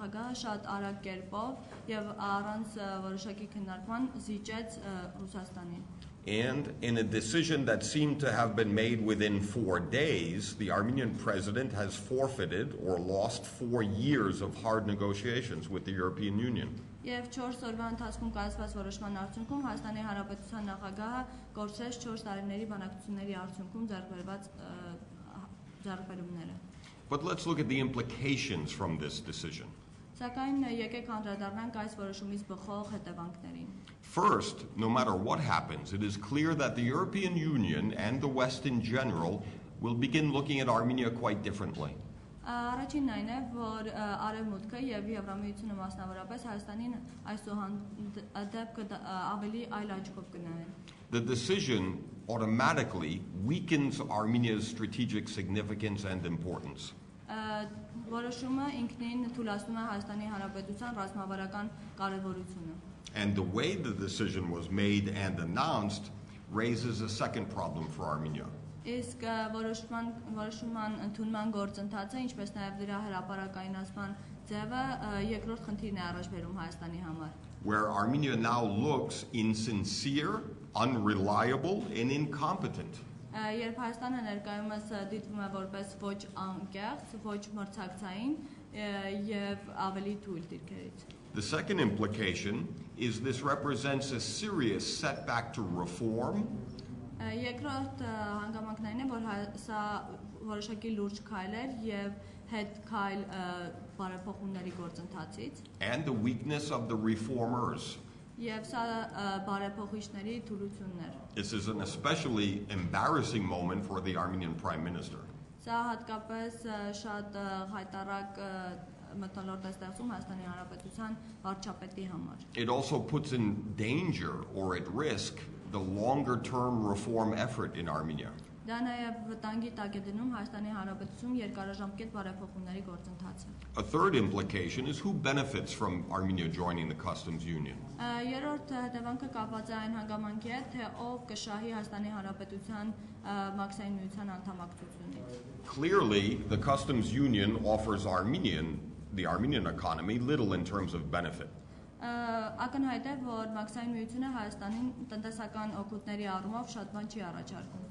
նախագահը շատ արագ կերպով եւ առանց որոշակի քննարկման զիջեց Ռուսաստանին. And in a decision that seemed to have been made within 4 days, the Armenian president has forfeited or lost 4 years of hard negotiations with the European Union. Եվ 4 օրվա ընթացքում կայացված որոշման արդյունքում Հայաստանի Հանրապետության նախագահը կորցրեց 4 տարիների բանակցությունների արդյունքում ձեռքբերված ձեռքբերումները. But let's look at the implications from this decision. Սակայն եկեք անդրադառնանք այս որոշումից բխող հետևանքներին. First, no matter what happens, it is clear that the European Union and the West in general will begin looking at Armenia quite differently. Առաջինն այն է, որ Արևմուտքը եւ Եվրամիությունը մասնավորապես Հայաստանին այսուհանդեպ ավելի այլ աչքով կնայեն. The decision automatically weakens Armenia's strategic significance and importance. Որոշումը ինքնին թույլատնում է Հայաստանի Հանրապետության ռազմավարական կարևորությունը. And the way the decision was made and announced raises a second problem for Armenia. Իսկ որոշման ընդունման գործընթացը, ինչպես նաև դրա հրապարակայնացման ձևը երկրորդ խնդիրն է առաջ բերում Հայաստանի համար. Where Armenia now looks insincere, unreliable, and incompetent. Երբ Հայաստանը ներկայումս դիտվում է որպես ոչ անկեղծ, ոչ մրցակցային եւ ավելի թույլ դիրքերից. The second implication is this represents a serious setback to reform. Երկրորդ հանգամանքն այն է, որ սա որոշակի լուրջ քայլ էր եւ հետ քայլ բարեփոխումների գործընթացից. And the weakness of the reformers. Եվ սա բարեփոխիչների թուլությունն էր. This is an especially embarrassing moment for the Armenian Prime Minister. Սա հատկապես շատ հայտարարակ մթնոլորտ է ստեղծում Հայաստանի Հանրապետության վարչապետի համար. It also puts in danger or at risk the longer-term reform effort in Armenia. Դա նաև վտանգի տակ է դնում Հայաստանի Հանրապետությունում երկարաժամկետ բարեփոխումների գործընթացը. A third implication is who benefits from Armenia joining the customs union. Երրորդ հետևանքը կապված է այն հանգամանքի հետ, թե ով կշահի Հայաստանի Հանրապետության մաքսային միության անդամակցությունից. Clearly, the customs union offers the Armenian economy little in terms of benefit. Ակնհայտ է, որ մաքսային միությունը Հայաստանին տնտեսական օգուտների առումով շատ բան չի առաջարկում.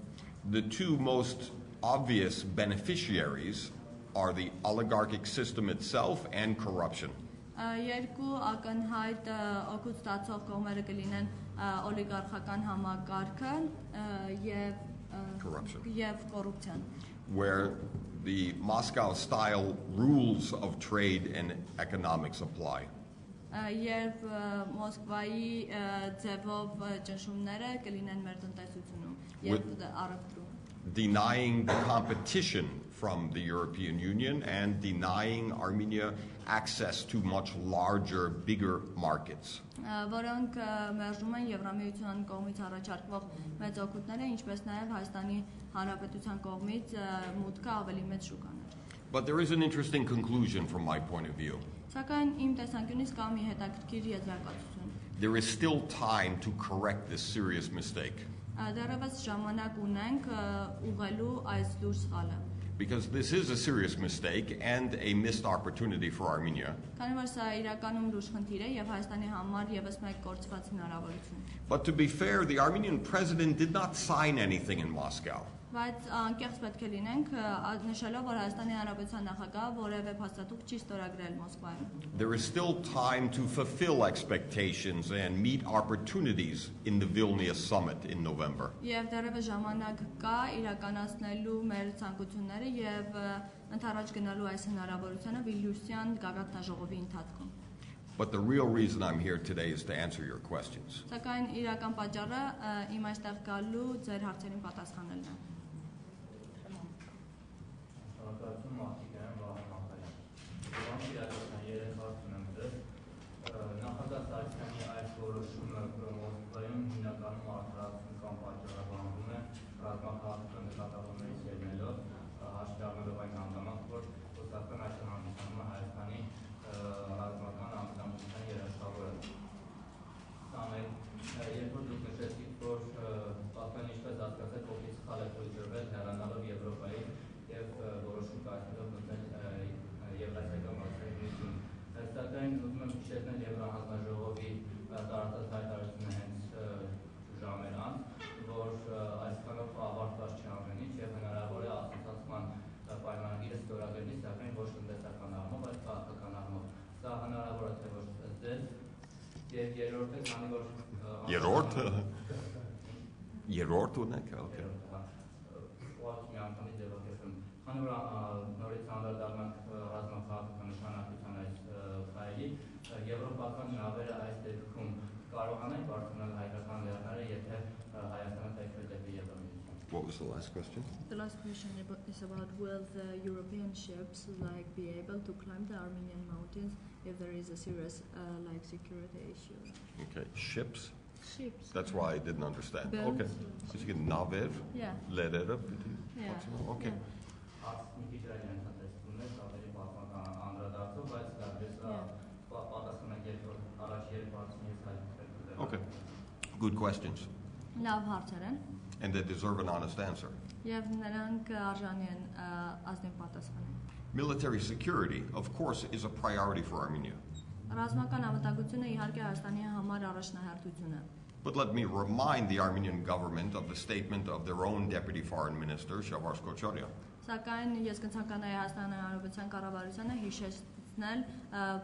The two most obvious beneficiaries are the oligarchic system itself and corruption. Երկու ակնհայտ օգուտ ստացող կողմերը կլինեն օլիգարխական համակարգը եւ կոռուպցիան. Where the Moscow-style rules of trade and economics apply. Երբ Մոսկվայի ձևով ճնշումները կլինեն մեր տնտեսությունում եւ առևտրում. Denying the competition from the European Union and denying Armenia access to much larger, bigger markets. Որոնք մերժում են Եվրամիության կողմից առաջարկվող մեծ օգուտները, ինչպես նաև Հայաստանի Հանրապետության կողմից մուտքը ավելի մեծ շուկաներ. But there is an interesting conclusion from my point of view. Սակայն իմ տեսանկյունից կա մի հետաքրքիր եզրակացություն. There is still time to correct this serious mistake. Դեռևս ժամանակ ունենք ուղղելու այս լուրջ սխալը. Because this is a serious mistake and a missed opportunity for Armenia. Քանի որ սա իրականում լուրջ խնդիր է եւ Հայաստանի համար եւս մեկ կորցված հնարավորություն. But to be fair, the Armenian president did not sign anything in Moscow. Բայց անկեղծ պետք է լինենք նշելով, որ Հայաստանի Հանրապետության նախագահը որևէ փաստաթուղթ չի ստորագրել Մոսկվայում. There is still time to fulfill expectations and meet opportunities in the Vilnius summit in November. Եվ դեռևս ժամանակ կա իրականացնելու մեր ցանկությունները եւ ընդառաջ գնալու այս հնարավորությունը Վիլնյուսյան գագաթնաժողովի ընթացքում. But the real reason I'm here today is to answer your questions. Սակայն իրական պատճառը իմ այստեղ գալու ձեր հարցերին պատասխանելն է. Նախագահ Սարգսյանի այս որոշումը Մոսկվայում հիմնականում արդարացում կամ պատճառաբանվում է ռազմաքաղաքական նկատառումներից ելնելով հաշվի առնելով այն հանգամանքը, որ Ռուսաստան այս հանդիսանում է Հայաստանի ռազմական անվտանգության երաշխավորը։ Երբ որ դուք նշեցիք, որ պատմեն ինչպես հասկացեք, ովքեր սխալ է փոխադրվել հեռանալով Եվրոպայի եւ որոշում կայացնելով մտնել Եվրասիական մրցույթին։ Այս Միայն ուզում եմ հիշեցնել Եվրահանձնաժողովի տարածած հայտարարությունը հենց ժամեր անց, որ այսքանով ավարտված չէ ամեն ինչ եւ հնարավոր է ասոցիացման պայմանագիրը ստորագրվի, սակայն ոչ տնտեսական առումով, այլ քաղաքական առումով։ Սա հնարավոր է թե ոչ ձեզ։ Եվ երրորդը, քանի որ երրորդ ունեք, օքեյ։ Ուղղակի մի անգամից ձևակերպեմ։ Քանի որ նորից անդրադառնանք ռազմաքաղաքական նշանակության այս ֆայլի, եվրոպական նավերը այս դեպքում կարողանան բարձրանալ հայկական լեռները, եթե Հայաստանը թեքվի դեպի Եվրամիություն։ What was the last question? The last question is about will the European ships be able to climb the Armenian mountains if there is a serious security issue? Okay, ships? Ships. That's why I didn't understand. Boats. Okay. So you can navev, Yeah. lerera, Yeah. okay. Okay. Good questions. Լավ հարցեր են And they deserve an honest answer. եւ նրանք արժանի են ազնիվ պատասխանին։ Military security, of course, is a priority for Armenia. Ռազմական անվտանգությունը իհարկե Հայաստանի համար առաջնահերթություն է։ But let me remind the Armenian government of the statement of their own Deputy Foreign Minister, Shavars Kocharyan. Սակայն ես կցանկանայի Հայաստանի Հանրապետության կառավարությանը հիշեցնել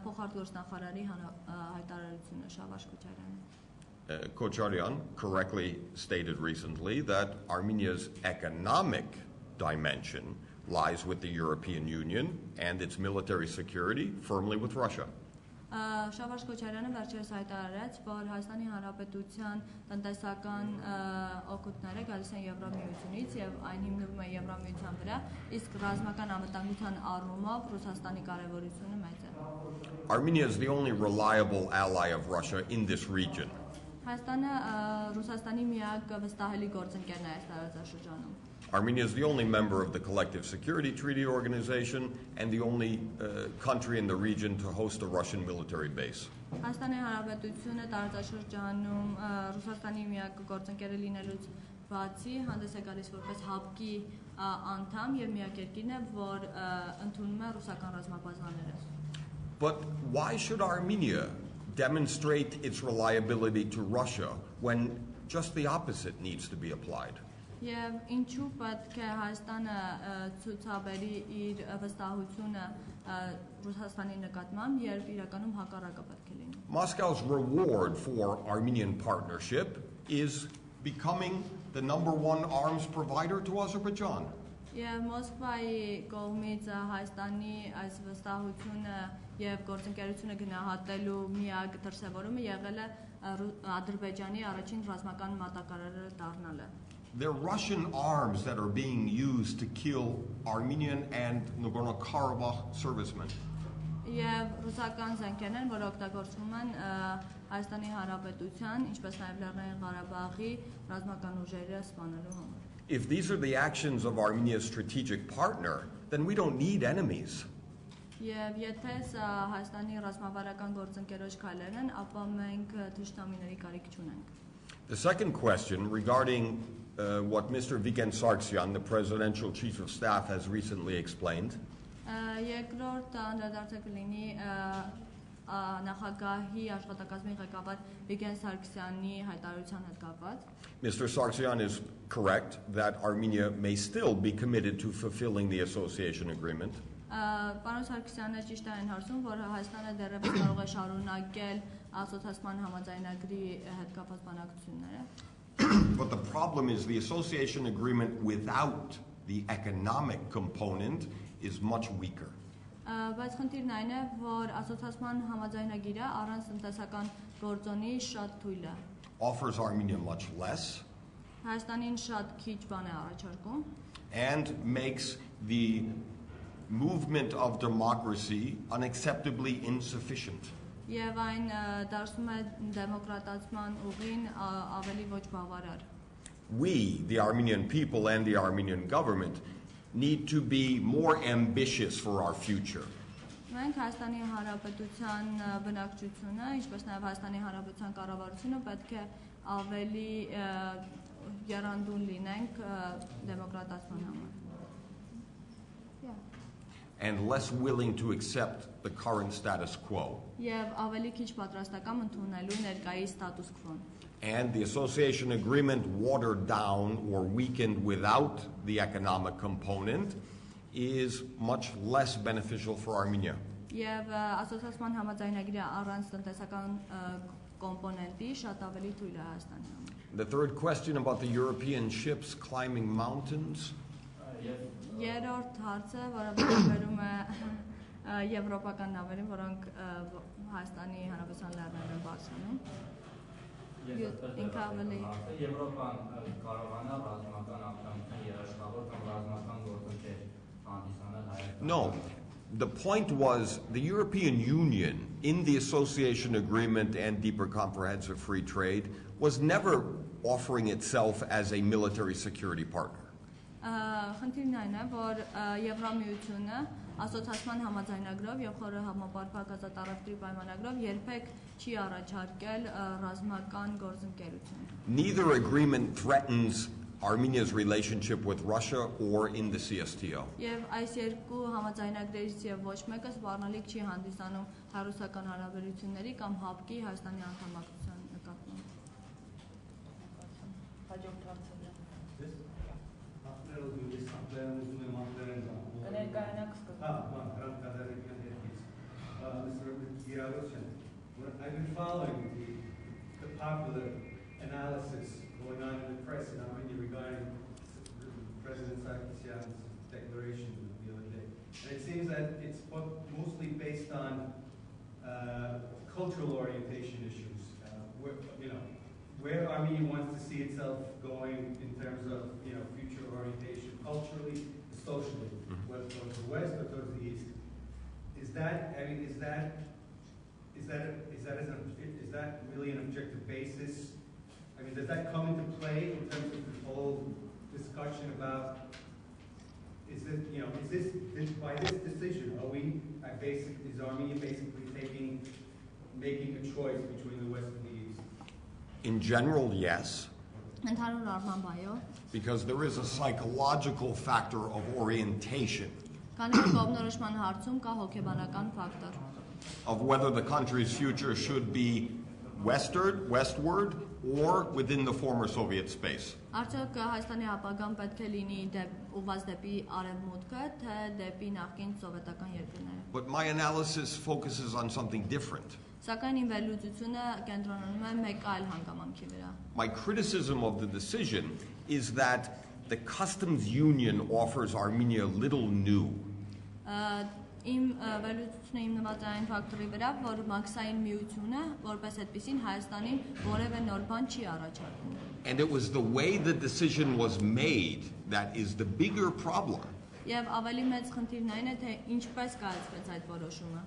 փոխարտգործնախարարի հայտարարությունը Շավարժ Քոչարյանի։ Kocharyan correctly stated recently that Armenia's economic dimension lies with the European Union and its military security firmly with Russia. Շավարժ Քոչարյանը վերջերս հայտարարեց, որ Հայաստանի Հանրապետության տնտեսական օգուտները գալիս են Եվրամիությունից եւ այն հիմնվում է Եվրամիության վրա, իսկ ռազմական անվտանգության առումով Ռուսաստանի կարեւորությունը մեծ է։ Armenia is the only reliable ally of Russia in this region. Հայաստանը Ռուսաստանի միակ վստահելի գործընկերն է այս տարածաշրջանում։ Armenia is the only member of the Collective Security Treaty Organization and the only country in the region to host a Russian military base. Հայաստանի Հանրապետությունը տարածաշրջանում Ռուսաստանի միակ գործընկերը լինելուց բացի հանդես է գալիս որպես հապկի անդամ եւ միակ երկիրն է, որ ընդունում է ռուսական ռազմաբազաները։ But why should Armenia demonstrate its reliability to Russia when just the opposite needs to be applied? Եվ ինչու պետք է Հայաստանը ցուցաբերի իր վստահությունը Ռուսաստանի նկատմամբ, երբ իրականում հակառակը պետք է լինի։ Moscow's reward for Armenian partnership is becoming the #1 arms provider to Azerbaijan. Եվ Մոսկվայի կողմից Հայաստանի այս վստահությունը եւ գործընկերությունը գնահատելու միակ դրսեւորումը եղել է Ադրբեջանի առաջին ռազմական մատակարարը դառնալը։ They're Russian arms that are being used to kill Armenian and Nagorno-Karabakh servicemen. Եվ ռուսական զենքերն են, որ օգտագործվում են Հայաստանի Հանրապետության, ինչպես նաև Լեռնային Ղարաբաղի ռազմական ուժերը սպանելու համար։ If these are the actions of Armenia's strategic partner, then we don't need enemies. Եվ եթե սա Հայաստանի ռազմավարական գործընկերոջ քայլերն են, ապա մենք թշնամիների կարիք չունենք։ The second question regarding what Mr. Vigen Sargsyan, the presidential chief of staff, has recently explained. Երկրորդ անդրադարձը կլինի նախագահի աշխատակազմի ղեկավար Վիգեն Սարգսյանի հայտարարության հետ կապված։ Mr. Sargsyan is correct that Armenia may still be committed to fulfilling the association agreement. Պարոն Սարգսյանը ճիշտ է այն հարցում, որ Հայաստանը դեռևս կարող է շարունակել ասոցիացման համաձայնագրի հետ կապված բանակցությունները։ But the problem is the association agreement without the economic component is much weaker. Բայց խնդիրն այն է, որ ասոցիացման համաձայնագիրը առանց տնտեսական գործոնի շատ թույլ է։ Offers Armenia much less. Հայաստանին շատ քիչ բան է առաջարկում։ And makes the movement of democracy unacceptably insufficient. Եվ այն դարձնում է դեմոկրատացման ուղին ավելի ոչ բավարար։ We, the Armenian people and the Armenian government, need to be more ambitious for our future. Մենք Հայաստանի Հանրապետության բնակչությունը, ինչպես նաև Հայաստանի Հանրապետության կառավարությունը պետք է ավելի եռանդուն լինենք դեմոկրատացման համար։ and less willing to accept the current status quo. Եվ ավելի քիչ պատրաստական ընդունելու ներկայիս status quo-ն։ And the association agreement watered down or weakened without the economic component is much less beneficial for Armenia. Եվ ասոցիացիան համաձայնագրի առանց տնտեսական կոմպոնենտի շատ ավելի թույլ է Հայաստանի համար։ The third question about the European ships climbing mountains. Երրորդ հարցը, որը վերաբերում է եվրոպական նավերին, որոնք Հայաստանի Հանրապետության լեռներն են բարձրանում։ Եվրոպան կարողանա ռազմական ակտիվության երաշխավոր կամ ռազմական գործընկեր հանդիսանալ Հայաստանը։ No. The point was the European Union, in the association agreement and deeper comprehensive free trade, was never offering itself as a military security partner. Խնդիրն այն է, որ Եվրամիությունը ասոցիացիան համաձայնագրով եւ խորը համապարփակ ազատառևտրի պայմանագրով երբեք չի առաջարկել ռազմական գործընկերություն։ Neither agreement threatens Armenia's relationship with Russia or in the CSTO. Եվ այս երկու համաձայնագրերից եւ ոչ մեկը սպառնալիք չի հանդիսանում հայ-ռուսական հարաբերությունների կամ ՀԱՊԿ-ի Հայաստանի անդամակցության նկատմամբ։ Հաջորդ հարցը։ I've been following the popular analysis going on in the press in Armenia regarding President Sarkisyan's declaration the other day. And it seems that it's mostly based on cultural orientation issues, where Armenia wants to see itself going in terms of future orientation, culturally, socially, whether towards the west or towards the east. Is that really an objective basis? I mean, does that come into play in terms of the whole discussion about is by this decision is Armenia basically making a choice between the west and the east? In general, yes. Ընդհանուր առմամբ այո։ Because there is a psychological factor of orientation. Քանի որ կողմնորոշման հարցում կա հոգեբանական ֆակտոր։ Of whether the country's future should be westward, or within the former Soviet space. Արդյոք Հայաստանի ապագան պետք է լինի ուղղված դեպի արևմուտքը, թե դեպի նախկին սովետական երկրները։ But my analysis focuses on something different. Սակայն իմ վերլուծությունը կենտրոնանում է մեկ այլ հանգամանքի վրա։ My criticism of the decision is that the customs union offers Armenia little new. Իմ վերլուծությունը հիմնված է այն ֆակտորի վրա, որ մաքսային միությունը որպես այդպեսին Հայաստանին որևէ նոր բան չի առաջարկում։ And it was the way the decision was made that is the bigger problem. Եվ ավելի մեծ խնդիրն այն է, թե ինչպես կայացվեց այդ որոշումը։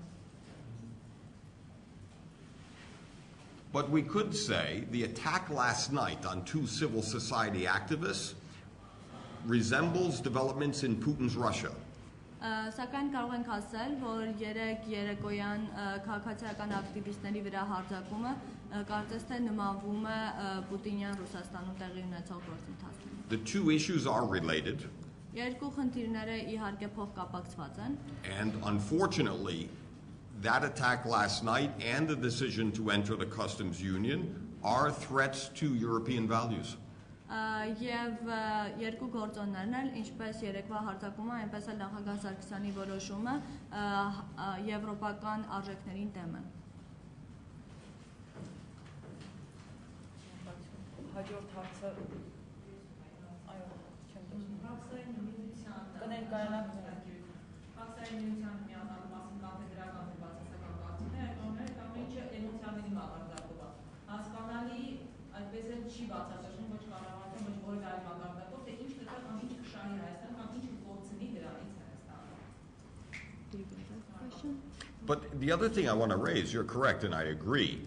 But we could say the attack last night on two civil society activists resembles developments in Putin's Russia. Սակայն կարող ենք ասել, որ երեկոյան քաղաքացիական ակտիվիստների վրա հարձակումը կարծես թե նմանվում է Պուտինյան Ռուսաստանում տեղի ունեցող գործընթացին։ The two issues are related. Երկու խնդիրները իհարկե փոխկապակցված են։ And unfortunately, that attack last night and the decision to enter the customs union are threats to European values. Եվ երկու գործոններն էլ, ինչպես երեկվա հարձակումը, այնպես էլ նախագահ Սարգսյանի որոշումը եվրոպական արժեքներին դեմ են։ Հաջորդ հարցը այո, չեմ տեսնում։ Ֆաքսային միության կներկայանալ ֆաքսային միության միանալու մասին կաֆեդրական ու բացասական կարծիքներ կողմեր կամ ինչը էմոցիաների մակարդակով է։ Հասկանալի այդպես էլ չի բացատրվում ոչ կառավարության ոչ որևէ այլ մակարդակով, թե ինչ կտա կամ ինչ կշահի Հայաստանը կամ ինչ կկորցնի դրանից Հայաստանը։ But the other thing I want to raise, you're correct and I agree,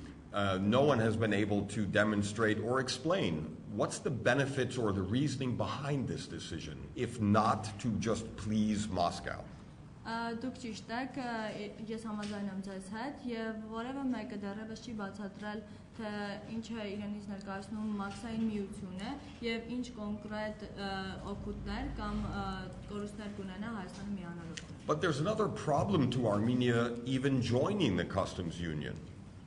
no one has been able to demonstrate or explain what's the benefits or the reasoning behind this decision, if not to just please Moscow. Դուք ճիշտ եք, ես համաձայն եմ ձեզ հետ եւ որևէ մեկը դեռևս չի բացատրել թե ինչ է իրենից ներկայացնում մաքսային միությունը եւ ինչ կոնկրետ օգուտներ կամ կորուստներ կունենա Հայաստանի միանալով։ But there's another problem to Armenia even joining the customs union.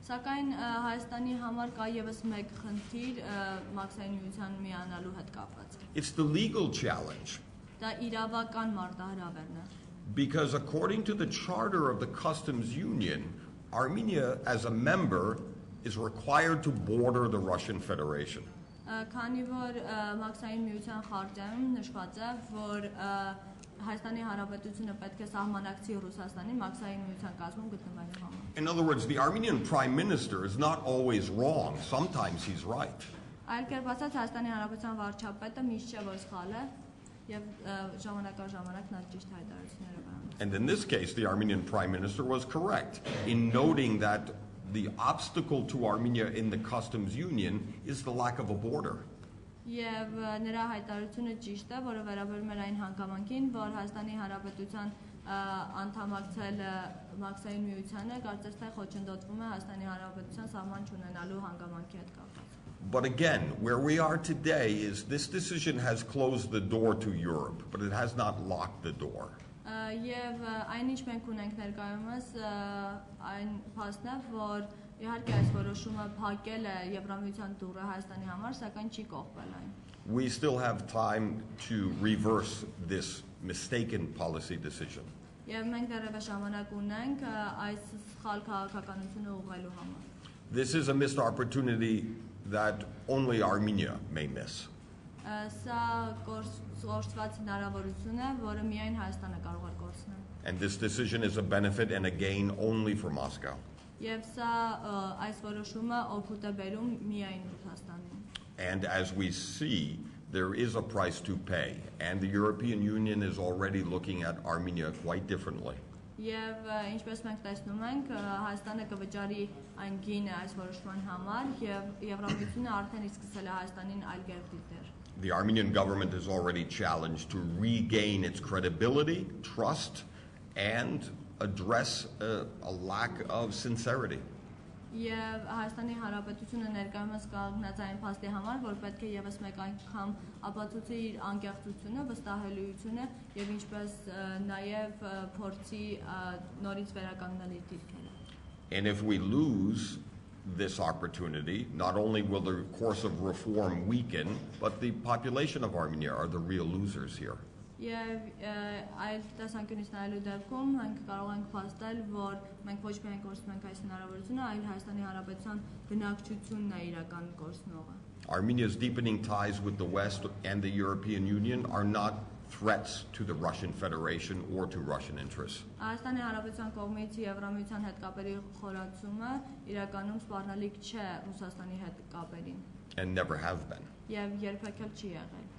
Սակայն Հայաստանի համար կա եւս մեկ խնդիր մաքսային միության միանալու հետ կապված։ It's the legal challenge. Դա իրավական մարտահրավերն է։ Because according to the charter of the customs union, Armenia as a member is required to border the Russian Federation. Քանի որ մաքսային միության խարտիայում նշված է, որ Հայաստանի Հանրապետությունը պետք է սահմանակցի Ռուսաստանի մաքսային միության կազմում գտնվելու համար։ In other words, the Armenian prime minister is not always wrong. Sometimes he's right. Այլ կերպ ասած Հայաստանի Հանրապետության վարչապետը միշտ չէ որ սխալ է եւ ժամանակ առ ժամանակ նա ճիշտ հայտարարություններ է անում։ And in this case, the Armenian prime minister was correct in noting that the obstacle to Armenia in the customs union is the lack of a border. Եվ նրա հայտարարությունը ճիշտ է, որը վերաբերում էր այն հանգամանքին, որ Հայաստանի Հանրապետության անդամակցելը մաքսային միությանը կարծես թե խոչընդոտվում է Հայաստանի Հանրապետության սահման չունենալու հանգամանքի հետ կապված։ But again, where we are today is this decision has closed the door to Europe, but it has not locked the door. Եվ այն ինչ մենք ունենք ներկայումս այն փաստն է, որ իհարկե այս որոշումը փակել է Եվրամիության դուռը Հայաստանի համար, սակայն չի կողպել այն։ We still have time to reverse this mistaken policy decision. Եվ մենք դեռևս ժամանակ ունենք այս սխալ քաղաքականությունը ուղղելու համար։ This is a missed opportunity that only Armenia may miss. Սա կորցված հնարավորություն է, որը միայն Հայաստանը կարող է կորցնել։ And this decision is a benefit and a gain only for Moscow. Եվ սա այս որոշումը օգուտ է բերում միայն Ռուսաստանին։ And as we see, there is a price to pay, and the European Union is already looking at Armenia quite differently. Եվ ինչպես մենք տեսնում ենք, Հայաստանը կվճարի այն գինը այս որոշման համար, եւ Եվրամիությունը արդեն իսկ սկսել է Հայաստանին այլ կերպ դիտել։ The Armenian government is already challenged to regain its credibility, trust, and address a lack of sincerity. Եվ Հայաստանի Հանրապետությունը ներկայումս կանգնած այն փաստի համար, որ պետք է եւս մեկ անգամ ապացուցի իր անկեղծությունը, վստահելիությունը եւ ինչպես նաեւ փորձի նորից վերականգնել իր դիրքերը։ And if we lose this opportunity, not only will the course of reform weaken, but the population of Armenia are the real losers here. Եվ այլ տեսանկյունից նայելու դեպքում մենք կարող ենք փաստել, որ մենք ոչ միայն կորցնում ենք այս հնարավորությունը, այլ Հայաստանի Հանրապետության բնակչությունն է իրական կորցնողը։ Armenia's deepening ties with the West and the European Union are not threats to the Russian Federation or to Russian interests. Հայաստանի Հանրապետության կողմից Եվրամիության հետ կապերի խորացումը իրականում սպառնալիք չէ Ռուսաստանի հետ կապերին։ And never have been. Եվ երբեք էլ չի եղել։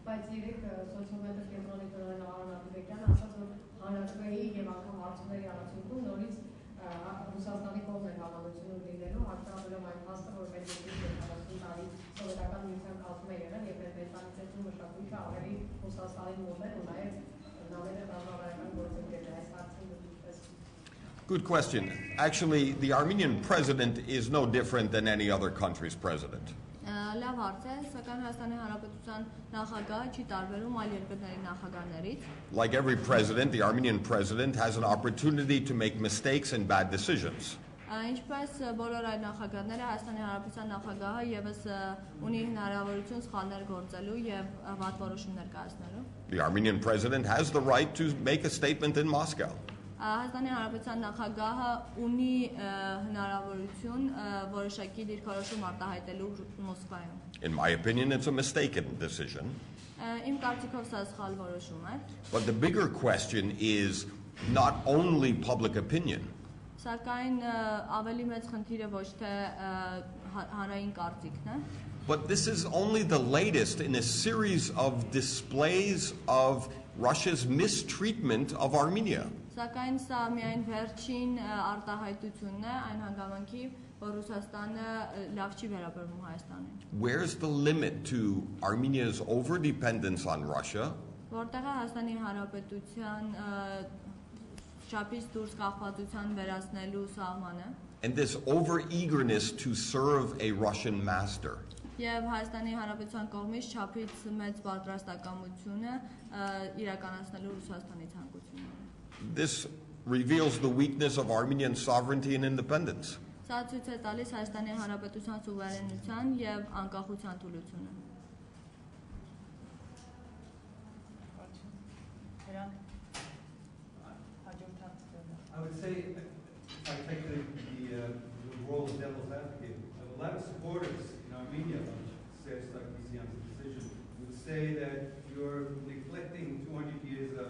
Բայց երեք սոցիոմետրիկ կենտրոնի տնօրեն Արոն Աբիբեկյանը ասաց, որ հանրակրվեի եւ անգամ արդյունքների արդյունքում նորից Ռուսաստանի կողմն է հավանությունը լինելու, հակտարելով այն փաստը, որ մեր երկրի 70 տարի սովետական միության կազմում է եղել եւ մեր մենտալիտետում մշակույթը ավելի Ռուսաստանին մոտ է ու նաեւ նավերը ռազմավարական գործընկերներ այս հարցին դեպս։ Good question. Actually, the Armenian president is no different than any other country's president. Լավ հարց է, սակայն Հայաստանի Հանրապետության նախագահը չի տարբերում այլ երկրների նախագահներից։ Like every president, the Armenian president has an opportunity to make mistakes and bad decisions. Ինչպես բոլոր այլ նախագահները, Հայաստանի Հանրապետության նախագահը եւս ունի հնարավորություն սխալներ գործելու եւ վատ որոշումներ կայացնելու։ The Armenian president has the right to make a statement in Moscow. Հայաստանի Հանրապետության նախագահը ունի հնարավորություն որոշակի դիրքորոշում արտահայտելու Մոսկվայում։ In my opinion, it's a mistaken decision. Իմ կարծիքով սա սխալ որոշում է։ But the bigger question is not only public opinion. Սակայն ավելի մեծ խնդիրը ոչ թե հանրային կարծիքն է, but this is only the latest in a series of displays of Russia's mistreatment of Armenia. Սակայն սա միայն վերջին արտահայտությունն է այն հանգամանքի, որ Ռուսաստանը լավ չի վերաբերվում Հայաստանին։ Where's the limit to Armenia's overdependence on Russia? Որտեղ է Հայաստանի Հանրապետության չափից դուրս կախվածության վերացնելու սահմանը And this over-eagerness to serve a Russian master. եւ Հայաստանի Հանրապետության կողմից չափից մեծ պատրաստակամությունը իրականացնելու Ռուսաստանի ցանկությունները։ This reveals the weakness of Armenian sovereignty and independence. Սա ցույց է տալիս Հայաստանի Հանրապետության սուվերենության եւ անկախության թուլությունը։ I would say, if I take the role of devil's advocate, a lot of supporters in Armenia of Serge Sargsyan's decision would say that you're neglecting 200 years of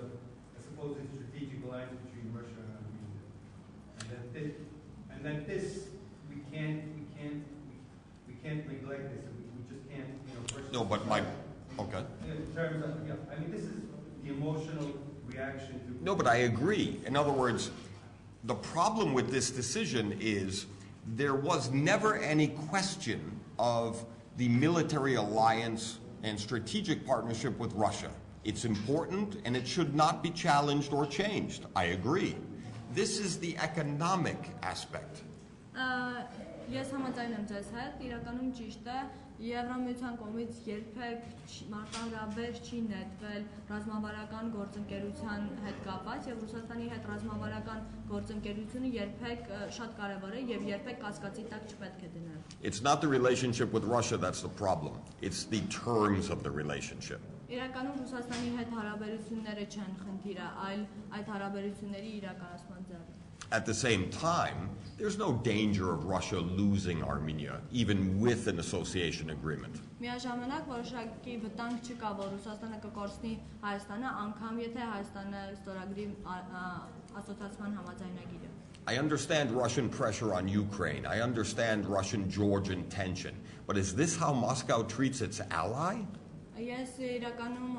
a supposed strategic alliance between Russia and Armenia, and that this we can't neglect this. We just can't, First No, but okay. In terms of, I mean, this is the emotional reaction to. No, but I agree. In other words, the problem with this decision is there was never any question of the military alliance and strategic partnership with Russia. It's important and it should not be challenged or changed. I agree. This is the economic aspect. Ես համաձայն եմ ձեզ հետ, իրականում ճիշտ է, Եվրամիության կողմից երբեք մարտահրավեր չի նետվել ռազմավարական գործընկերության հետ կապված եւ Ռուսաստանի հետ ռազմավարական գործընկերությունը երբեք շատ կարեւոր է եւ երբեք կասկածի տակ չպետք է դնել։ It's not the relationship with Russia that's the problem. It's the terms of the relationship. Իրականում Ռուսաստանի հետ հարաբերությունները չեն խնդիրը, այլ այդ հարաբերությունների իրականացման ձևը։ At the same time, there's no danger of Russia losing Armenia, even with an association agreement. Միաժամանակ որոշակի վտանգ չկա, որ Ռուսաստանը կկորցնի Հայաստանը, անգամ եթե Հայաստանը ստորագրի ասոցիացիան համաձայնագիրը։ I understand Russian pressure on Ukraine. I understand Russian-Georgian tension. But is this how Moscow treats its ally? Ես իրականում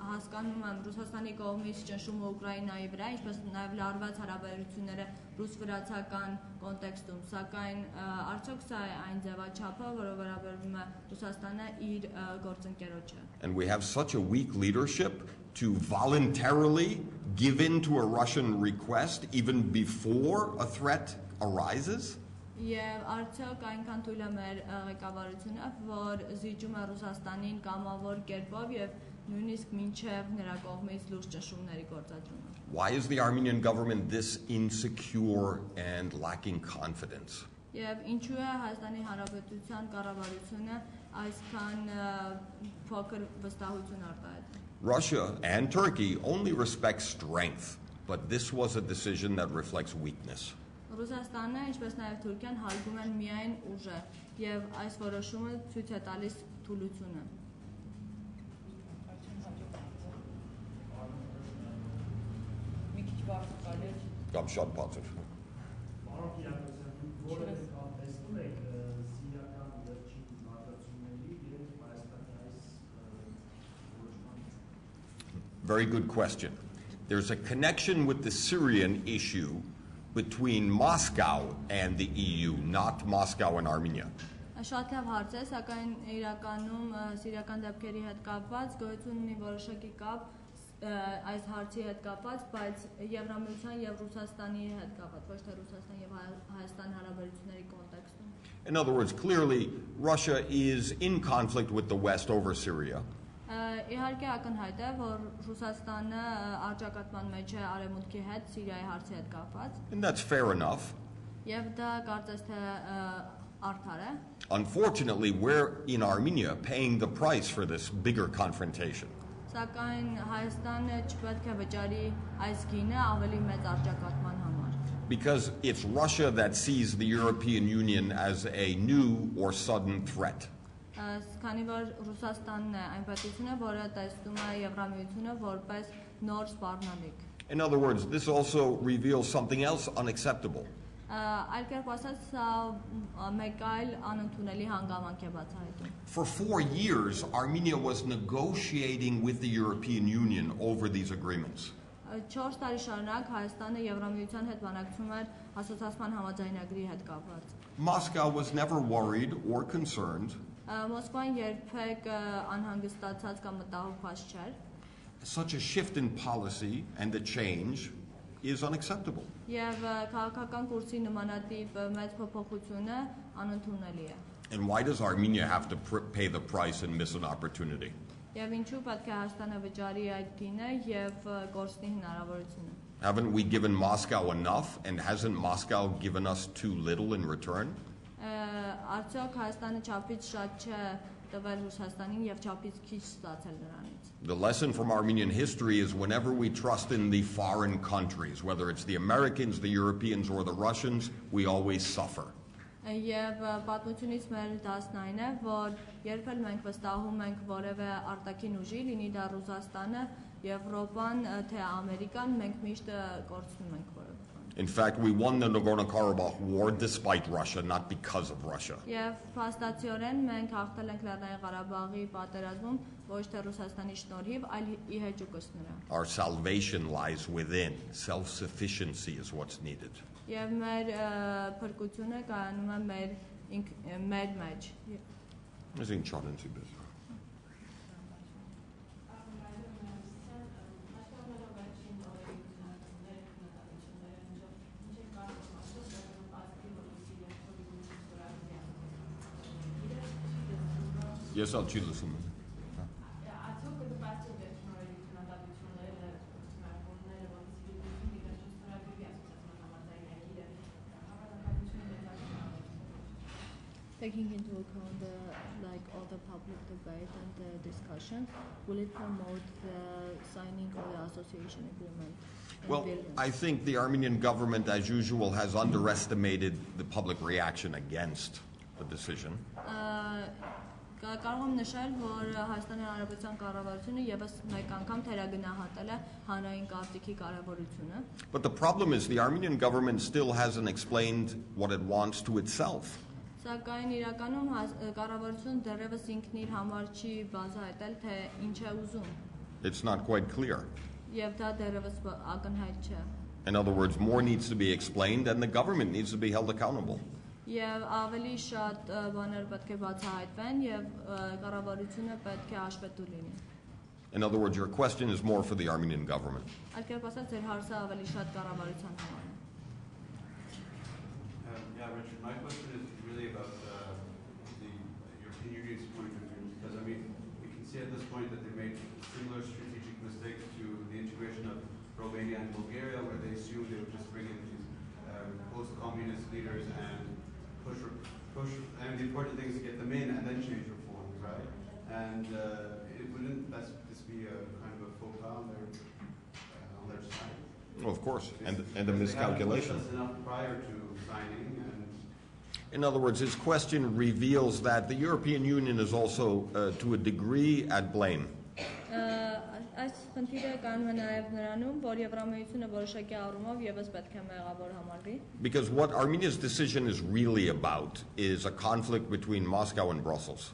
հասկանում եմ Ռուսաստանի կողմից ճնշումը Ուկրաինայի վրա, ինչպես նաև լարված հարաբերությունները ռուս-վրացական կոնտեքստում, սակայն արդյոք սա է այն ձևաչափը, որը վերաբերվում է Ռուսաստանը իր գործընկերոջը։ And we have such a weak leadership to voluntarily give in to a Russian request even before a threat arises? Եվ արդյոք այնքան թույլ է մեր ղեկավարությունը, որ զիջում է Ռուսաստանին կամավոր կերպով եւ նույնիսկ մինչեւ նրա կողմից լուրջ ճնշումների գործադրումը։ Why is the Armenian government this insecure and lacking confidence? Եվ ինչու է Հայաստանի Հանրապետության կառավարությունը այսքան փոքր վստահություն արտահայտում։ Russia and Turkey only respect strength, but this was a decision that reflects weakness. Ռուսաստանը, ինչպես նաև Թուրքիան հարգում են միայն ուժը, եւ այս որոշումը ցույց է տալիս թուլությունը։ Մի քիչ բարձր կարելի է։ Կամ շատ բարձր։ Պարոն Կիրակոսյան, դուք որևէ կապ տեսնում եք սիրիական վերջին մարտությունների եւ Հայաստանի այս որոշման։ Very good question. There's a connection with the Syrian issue between Moscow and the EU, not Moscow and Armenia. Շատ լավ հարց է, սակայն իրականում սիրիական դեպքերի հետ կապված գոյություն ունի որոշակի կապ այս հարցի հետ կապված, բայց Եվրամիության եւ Ռուսաստանի հետ կապված, ոչ թե Ռուսաստան եւ Հայաստան հարաբերությունների կոնտեքստում։ In other words, clearly Russia is in conflict with the West over Syria. Իհարկե ակնհայտ է, որ Ռուսաստանը արձակատման մեջ է Արևմուտքի հետ Սիրիայի հարցի հետ կապված։ And that's fair enough. Եվ դա կարծես թե արդար է։ Unfortunately, we're in Armenia paying the price for this bigger confrontation. Սակայն Հայաստանը չպետք է վճարի այս գինը ավելի մեծ արձակատման համար։ Because it's Russia that sees the European Union as a new or sudden threat. Քանի որ Ռուսաստանն է այն պետությունը, որը տեսնում է Եվրամիությունը որպես նոր սպառնալիք։ In other words, this also reveals something else unacceptable. Այլ կերպ ասած, սա մեկ այլ անընդունելի հանգամանք է բացահայտում։ For 4 years, Armenia was negotiating with the European Union over these agreements. 4 տարի շարունակ Հայաստանը Եվրամիության հետ բանակցում էր ասոցիացման համաձայնագրի հետ կապված։ Moscow was never worried or concerned. Մոսկվան երբեք անհանգստացած կամ մտահոգված չէր։ Such a shift in policy and a change is unacceptable. Եվ քաղաքական կուրսի նմանատիպ մեծ փոփոխությունը անընդունելի է։ And why does Armenia have to pay the price and miss an opportunity? Եվ ինչու պետք է Հայաստանը վճարի այդ գինը եւ կորցնի հնարավորությունը։ Haven't we given Moscow enough, and hasn't Moscow given us too little in return? Արդյոք Հայաստանը չափից շատ չէ տվել Ռուսաստանին եւ չափից քիչ ստացել նրանից։ The lesson from Armenian history is whenever we trust in the foreign countries, whether it's the Americans, the Europeans, or the Russians, we always suffer. Եվ պատմությունից մեր դասն այն է, որ երբ էլ մենք վստահում ենք որևէ արտաքին ուժի, լինի դա Ռուսաստանը, Եվրոպան, թե Ամերիկան, մենք միշտ կորցնում ենք որևէ բան։ In fact, we won the Nagorno-Karabakh war despite Russia, not because of Russia. Եվ փաստացիորեն մենք հաղթել ենք Լեռնային Ղարաբաղի պատերազմում ոչ թե Ռուսաստանի շնորհիվ, այլ ի հեճուկս նրա։ Our salvation lies within. Self-sufficiency is what's needed. Եվ մեր փրկությունը կայանում է մեր մեջ։ I think Challenge is. Yes, I'll choose this one. Taking into account all the public debate and the discussion, will it promote the signing of the association agreement? Well, I think the Armenian government, as usual, has underestimated the public reaction against the decision. Կարող եմ նշել, որ Հայաստանի Հանրապետության կառավարությունը եւս մեկ անգամ թերագնահատել է հանրային կարգի կարեւորությունը։ But the problem is the Armenian government still hasn't explained what it wants to itself. Սակայն իրականում կառավարությունը դեռևս ինքն իր համար չի բացահայտել, թե ինչ է ուզում։ It's not quite clear. Եվ դա դեռևս ակնհայտ չէ։ In other words, more needs to be explained and the government needs to be held accountable. Եվ ավելի շատ բաներ պետք է բացահայտվեն եւ կառավարությունը պետք է հաշվետու լինի։ In other words, your question is more for the Armenian government. Այլ կերպ ասած, ձեր հարցը ավելի շատ կառավարության համար է։ Yeah, Richard, my question is really about the European Union's point of view, because I mean, we can see at this point that they made similar strategic mistakes to the integration of Romania and Bulgaria, where they assumed they would just bring in these post-communist leaders and push, and the important thing is to get them in and then change reforms, right? And wouldn't this be a kind of a faux pas on their side? Well, of course, and a miscalculation. They haven't pushed us enough prior to signing. In other words, his question reveals that the European Union is also, to a degree, at blame. Այս խնդիրը կանում է նաև նրանում, որ Եվրամիությունը որոշակի առումով եւս պետք է մեղավոր համարվի։ Because what Armenia's decision is really about is a conflict between Moscow and Brussels.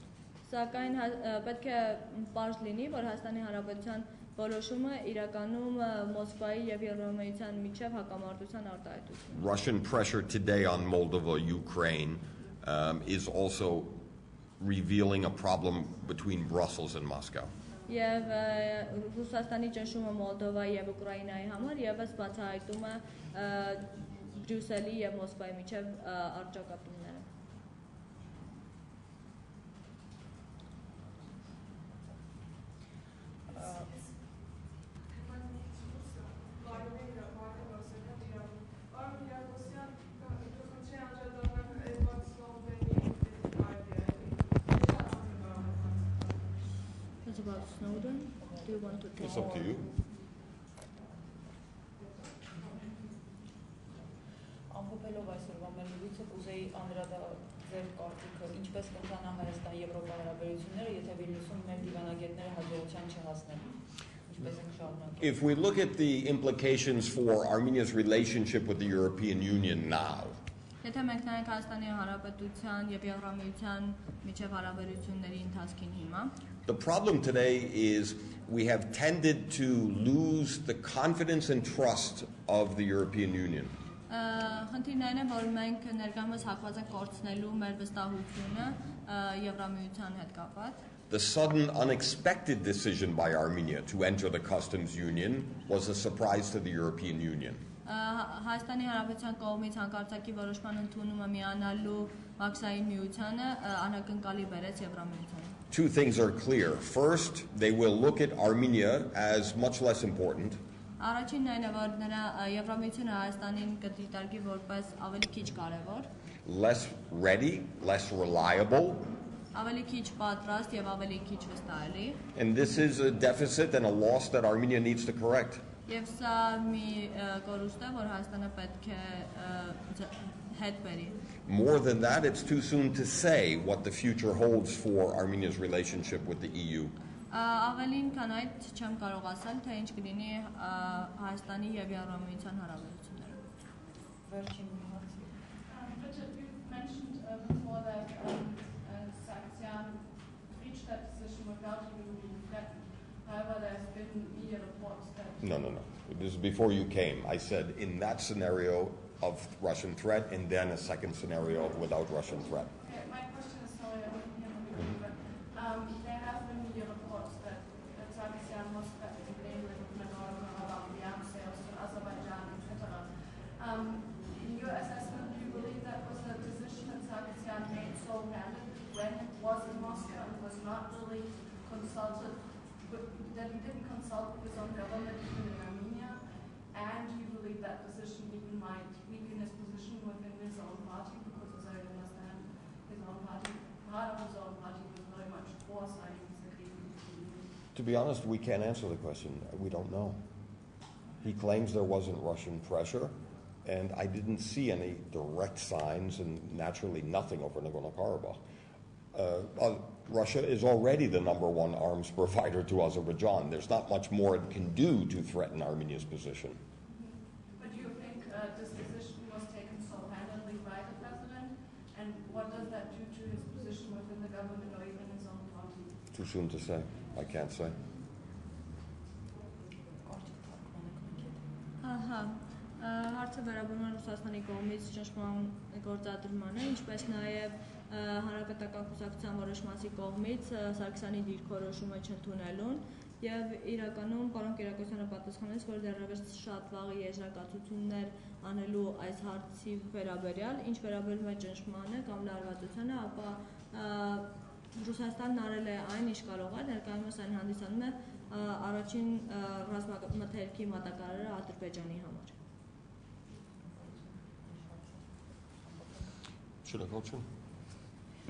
Սակայն պետք է պարզ լինի, որ Հայաստանի Հանրապետության որոշումը իրականում Մոսկվայի եւ Եվրամիության միջև հակամարտության արտահայտություն։ Russian pressure today on Moldova, Ukraine, is also revealing a problem between Brussels and Moscow. Եվ Ռուսաստանի ճնշումը Մոլդովայի եւ Ուկրաինայի համար եւս բացահայտում է Բրյուսելի եւ Մոսկվայի միջև առճակատումները։ About Snowden, do you want to take? It's up to you. Ամփոփելով այսօրվա մեր լույսը կուզեի անդրադառնալ կարծիքը, ինչպես կընթանա Հայաստան-Եվրոպա հարաբերությունները, եթե Վիլնյուսում մեր դիվանագետները հաջողության չհասնեն։ Ինչպես են շարունակել։ If we look at the implications for Armenia's relationship with the European Union now, Եթե մենք նայենք Հայաստանի Հանրապետության եւ Եվրամիության միջև հարաբերությունների ընթացքին հիմա, the problem today is we have tended to lose the confidence and trust of the European Union. Խնդիրն այն է, որ մենք ներկայումս հակված ենք կորցնելու մեր վստահությունը Եվրամիության հետ կապված։ The sudden unexpected decision by Armenia to enter the customs union was a surprise to the European Union. Հայաստանի Հանրապետության կողմից հանկարծակի որոշման ընդունումը միանալու մաքսային միությանը անակնկալի բերեց Եվրամիությանը։ Two things are clear. First, they will look at Armenia as much less important. Առաջինն այն է, որ նրա Եվրամիությունը Հայաստանին կդիտարկի որպես ավելի քիչ կարևոր, less ready, less reliable. Ավելի քիչ պատրաստ եւ ավելի քիչ վստահելի։ And this is a deficit and a loss that Armenia needs to correct. Եվ սա մի կորուստ է, որ Հայաստանը պետք է հետ բերի։ More than that, it's too soon to say what the future holds for Armenia's relationship with the EU. Ավելին քան այդ չեմ կարող ասել, թե ինչ կլինի Հայաստանի եւ Եվրամիության հարաբերությունները։ Վերջին մի հարց։ Richard, you mentioned before that Sargsyan reached that position without even being threatened. However, there's been media reports that... No. This is before you came. I said in that scenario of Russian threat and then a second scenario without Russian threat. Okay, my question is, sorry, I didn't hear the beginning, but there have been media reports that Sargsyan was threatening namely with Nagorno-Karabakh, the arms sales to Azerbaijan, etc. In your assessment, do you believe that was a decision that Sargsyan made sole-handed when it was in Moscow and was not really consulted, that he didn't consult with his own government even in Armenia, and you believe that position even might weaken his position within his own party, because as I understand, his own party, part of his own party was very much for signing this agreement. To be honest, we can't answer the question. We don't know. He claims there wasn't Russian pressure, and I didn't see any direct signs, and naturally nothing over Nagorno-Karabakh. Russia is already the #1 arms provider to Azerbaijan. There's not much more it can do to threaten Armenia's position. But do you think this decision was taken so-handedly by the president? And what does that do to his position within the government or even his own party? Too soon to say. I can't say. Հարցը վերաբերում է Ռուսաստանի կողմից ճնշման գործադրմանը, ինչպես նաև Հանրապետական կուսակցության որոշ մասի կողմից Սարգսյանի դիրքորոշումը չընդունելուն եւ իրականում պարոն Կիրակոսյանը պատասխանեց, որ դեռևս շատ վաղ եզրակացություններ անելու այս հարցի վերաբերյալ, ինչ վերաբերում է ճնշմանը կամ լարվածությանը, ապա Ռուսաստանն արել է այն, ինչ կարող է, ներկայումս այն հանդիսանում է առաջին ռազմամթերքի մատակարարը Ադրբեջանի համար։ Շնորհակալություն։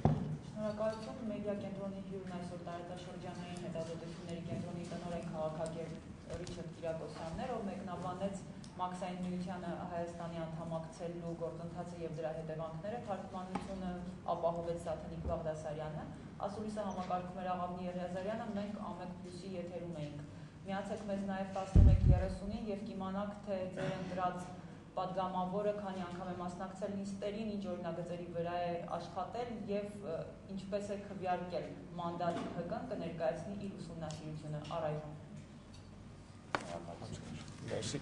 Շնորհակալություն մեդիա կենտրոնի հյուրն այսօր տարածաշրջանային հետազոտությունների կենտրոնի տնօրեն քաղաքագետ Ռիչարդ Կիրակոսյանն էր, ով մեկնաբանեց մաքսային միությանը Հայաստանի անդամակցելու գործընթացը եւ դրա հետևանքները, թարգմանությունը ապահովեց Սաթենիկ Բաղդասարյանը, ասուլիսը համակարգում էր Աղավնի Եղիազարյանը, մենք AMEC+-ի եթերում էինք։ Միացեք մեզ նաեւ 11:30-ին եւ կիմանաք, թե ձեր ընտրած պատգամավորը քանի անգամ է մասնակցել նիստերին, ինչ օրինագծերի վրա է աշխատել եւ ինչպես է քվեարկել մանդատ ՀԿ-ն կներկայացնի իր ուսումնասիրությունը առայժմ։ Merci.